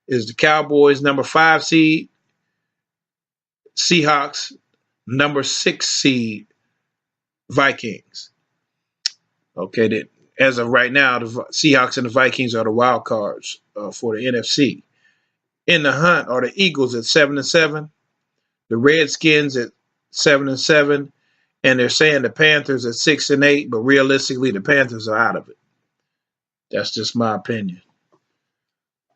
is the Cowboys, number 5 seed, Seahawks, number 6 seed, Vikings. Okay, that as of right now, the Seahawks and the Vikings are the wild cards for the NFC. In the hunt are the Eagles at 7-7, the Redskins at 7-7, and they're saying the Panthers at 6-8, but realistically, the Panthers are out of it. That's just my opinion.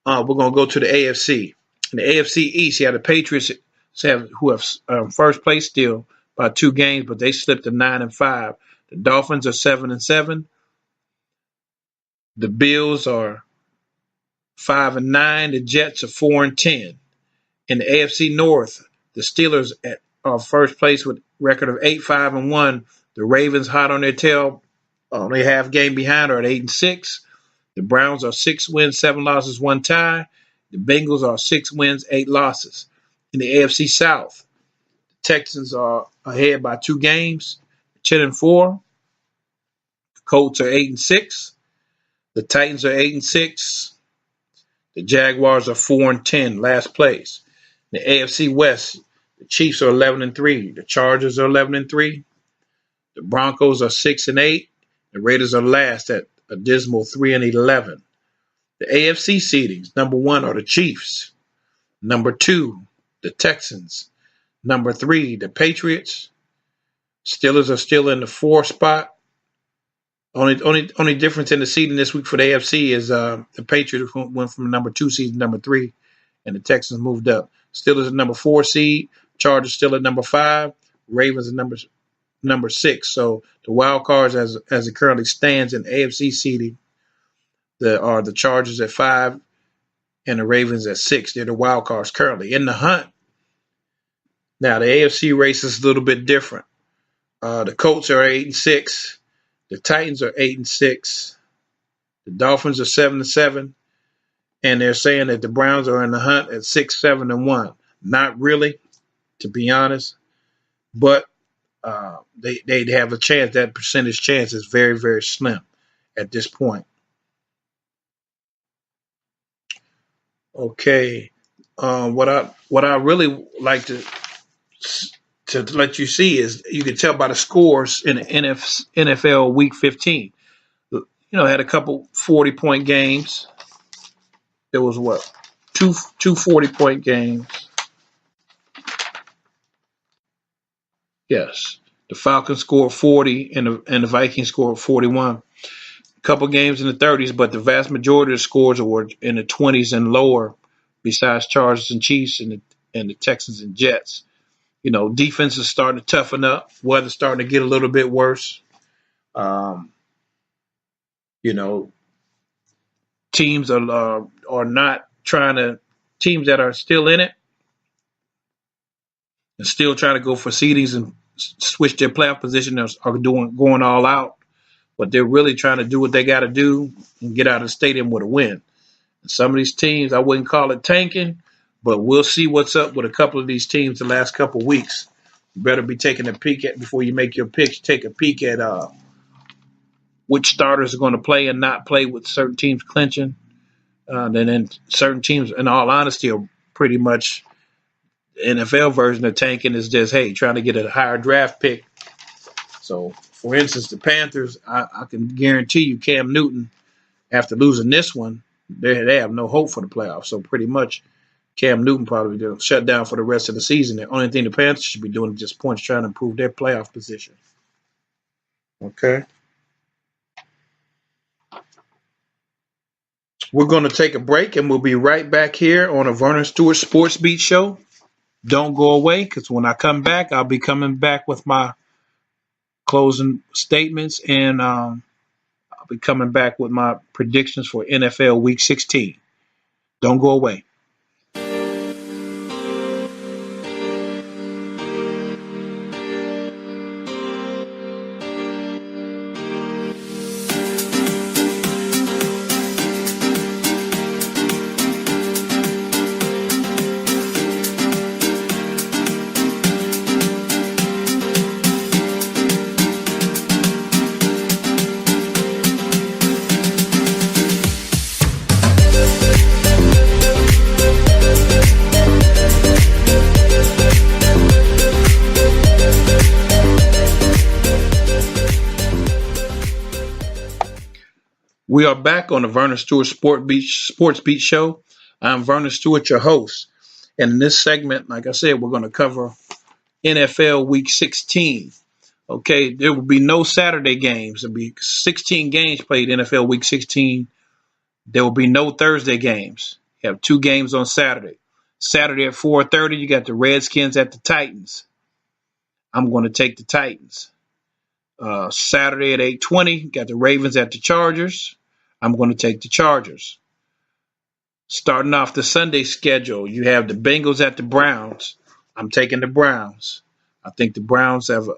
We're going to go to the AFC. In the AFC East, you have the Patriots who have first place still by 2 games, but they slipped to 9-5. The Dolphins are 7-7. The Bills are 5-9. The Jets are 4-10. In the AFC North, the Steelers are first place with a record of 8-5-1. The Ravens hot on their tail, only half game behind, are at 8-6. The Browns are 6 wins, 7 losses, 1 tie. The Bengals are 6 wins, 8 losses. In the AFC South, the Texans are ahead by 2 games, 10-4. The Colts are 8-6. The Titans are 8-6. The Jaguars are 4-10, last place. In the AFC West, the Chiefs are 11-3. The Chargers are 11-3. The Broncos are 6-8. The Raiders are last at a dismal 3-11. The AFC seedings, number 1 are the Chiefs. Number 2, the Texans. Number 3, the Patriots. Steelers are still in the 4 spot. Only difference in the seeding this week for the AFC is the Patriots went from number 2 seed to number 3, and the Texans moved up. Steelers at number 4 seed. Chargers still at number 5. Ravens at number 6. So the wild cards, as it currently stands in AFC seeding, are the Chargers at 5 and the Ravens at 6. They're the wild cards currently in the hunt. Now the AFC race is a little bit different. The Colts are 8-6. The Titans are 8-6. The Dolphins are 7-7, and they're saying that the Browns are in the hunt at 6-7-1. Not really, to be honest, but they have a chance. That percentage chance is very, very slim at this point. Okay, what I really like to let you see is you can tell by the scores in the NFL Week 15. You know, had a couple 40-point games. There was two 40-point games. Yes, the Falcons scored 40 and the Vikings scored 41. A couple games in the 30s, but the vast majority of the scores were in the 20s and lower, besides Chargers and Chiefs and the Texans and Jets. You know, defense is starting to toughen up. Weather's starting to get a little bit worse. You know, teams are not trying to. Teams that are still in it and still trying to go for seedings and switch their playoff position are going all out. But they're really trying to do what they got to do and get out of the stadium with a win. And some of these teams, I wouldn't call it tanking, but we'll see what's up with a couple of these teams the last couple of weeks. You better be taking a peek at, before you make your picks, take a peek at which starters are going to play and not play, with certain teams clinching. Then certain teams, in all honesty, are pretty much the NFL version of tanking is just, hey, trying to get a higher draft pick. So, for instance, the Panthers, I can guarantee you Cam Newton, after losing this one, they have no hope for the playoffs. So pretty much Cam Newton probably will shut down for the rest of the season. The only thing the Panthers should be doing is just points, trying to improve their playoff position. Okay. We're going to take a break, and we'll be right back here on a Vernon Stewart Sports Beat show. Don't go away, because when I come back, I'll be coming back with my closing statements, and I'll be coming back with my predictions for NFL Week 16. Don't go away. We are back on the Vernon Stewart Sports Beat Show. I'm Vernon Stewart, your host. And in this segment, like I said, we're going to cover NFL Week 16. Okay, there will be no Saturday games. There will be 16 games played NFL Week 16. There will be no Thursday games. You have 2 games on Saturday. Saturday at 4:30, you got the Redskins at the Titans. I'm going to take the Titans. Saturday at 8:20, got the Ravens at the Chargers. I'm going to take the Chargers. Starting off the Sunday schedule, you have the Bengals at the Browns. I'm taking the Browns. I think the Browns have a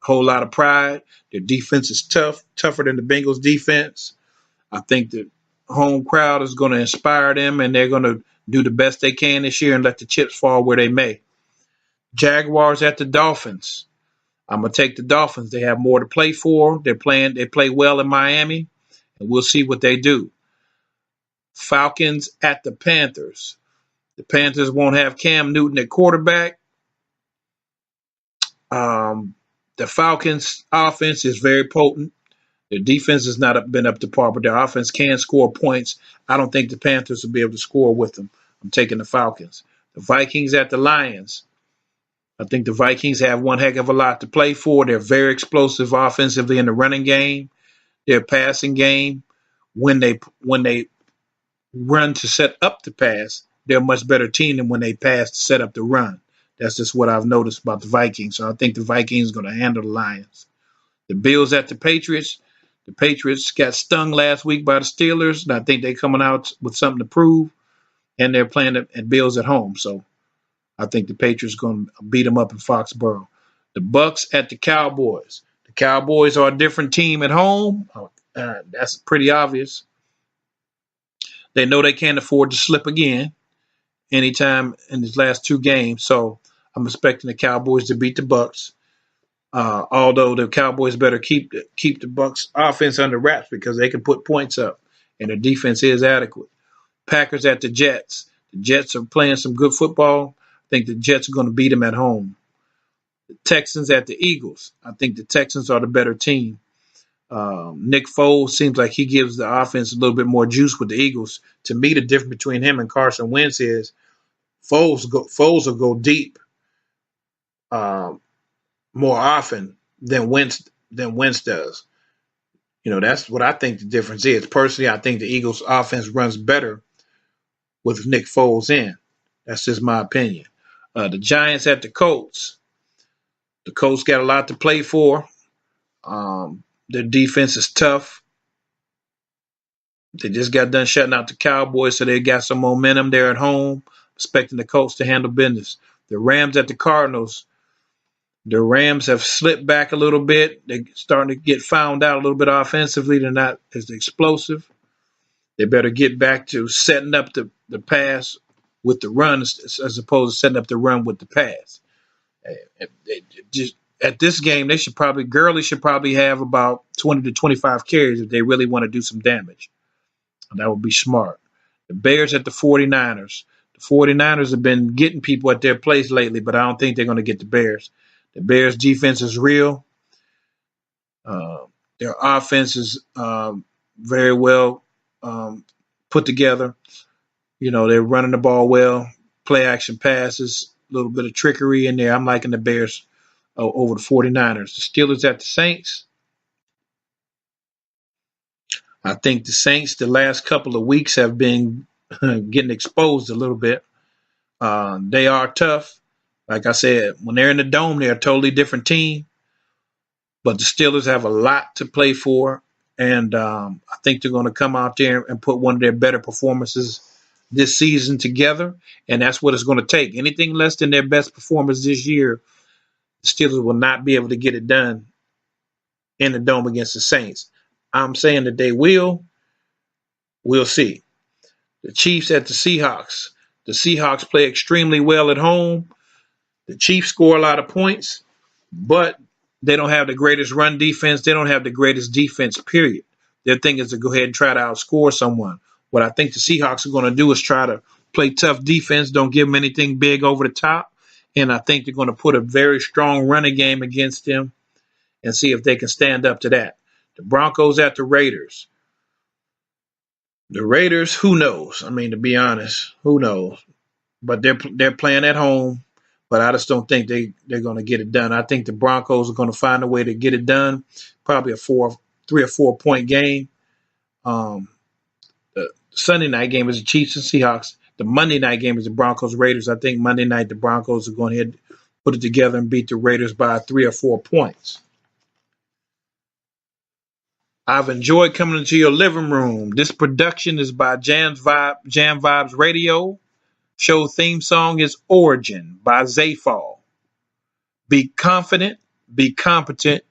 whole lot of pride. Their defense is tougher than the Bengals defense. I think the home crowd is going to inspire them, and they're going to do the best they can this year and let the chips fall where they may. Jaguars at the Dolphins. I'm going to take the Dolphins. They have more to play for. They play well in Miami, and we'll see what they do. Falcons at the Panthers. The Panthers won't have Cam Newton at quarterback. The Falcons' offense is very potent. Their defense has not been up to par, but their offense can score points. I don't think the Panthers will be able to score with them. I'm taking the Falcons. The Vikings at the Lions. I think the Vikings have one heck of a lot to play for. They're very explosive offensively in the running game. Their passing game, when they run to set up the pass, they're a much better team than when they pass to set up the run. That's just what I've noticed about the Vikings. So I think the Vikings are going to handle the Lions. The Bills at the Patriots. The Patriots got stung last week by the Steelers, and I think they're coming out with something to prove, and they're playing at Bills at home. So I think the Patriots are going to beat them up in Foxborough. The Bucks at the Cowboys. The Cowboys are a different team at home. That's pretty obvious. They know they can't afford to slip again anytime in these last 2 games. So I'm expecting the Cowboys to beat the Bucks. Although the Cowboys better keep the Bucks offense under wraps because they can put points up, and their defense is adequate. Packers at the Jets. The Jets are playing some good football. I think the Jets are going to beat them at home. The Texans at the Eagles. I think the Texans are the better team. Nick Foles seems like he gives the offense a little bit more juice with the Eagles. To me, the difference between him and Carson Wentz is Foles will go deep more often than Wentz does. You know, that's what I think the difference is. Personally, I think the Eagles' offense runs better with Nick Foles in. That's just my opinion. The Giants at the Colts. The Colts got a lot to play for. Their defense is tough. They just got done shutting out the Cowboys, so they got some momentum there at home. Expecting the Colts to handle business. The Rams at the Cardinals. The Rams have slipped back a little bit. They're starting to get found out a little bit offensively. They're not as explosive. They better get back to setting up the pass with the run as opposed to setting up the run with the pass. Just at this game, Gurley should probably have about 20 to 25 carries if they really want to do some damage. And that would be smart. The Bears at the 49ers. The 49ers have been getting people at their place lately, but I don't think they're going to get the Bears. The Bears' defense is real. Their offense is very well put together. You know, they're running the ball well, play action passes, a little bit of trickery in there. I'm liking the Bears over the 49ers. The Steelers at the Saints. I think the Saints the last couple of weeks have been getting exposed a little bit. They are tough. Like I said, when they're in the dome, they're a totally different team. But the Steelers have a lot to play for. And I think they're going to come out there and put one of their better performances this season together. And that's what it's going to take. Anything less than their best performance this year, the Steelers will not be able to get it done in the dome against the Saints. I'm saying that they will. We'll see. The Chiefs at the Seahawks. The Seahawks play extremely well at home. The Chiefs score a lot of points, but they don't have the greatest run defense. They don't have the greatest defense, period. Their thing is to go ahead and try to outscore someone. What I think the Seahawks are going to do is try to play tough defense, don't give them anything big over the top, and I think they're going to put a very strong running game against them and see if they can stand up to that. The Broncos at the Raiders. The Raiders, who knows? I mean, to be honest, who knows? But they're playing at home. But I just don't think they're going to get it done. I think the Broncos are going to find a way to get it done. Probably a 3 or 4 point game. The Sunday night game is the Chiefs and Seahawks. The Monday night game is the Broncos Raiders. I think Monday night the Broncos are going to put it together and beat the Raiders by 3 or 4 points. I've enjoyed coming into your living room. This production is by Jam Vibes Radio. Show theme song is Origin by Zayfall. Be confident, be competent,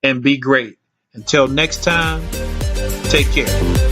and be great. Until next time, take care.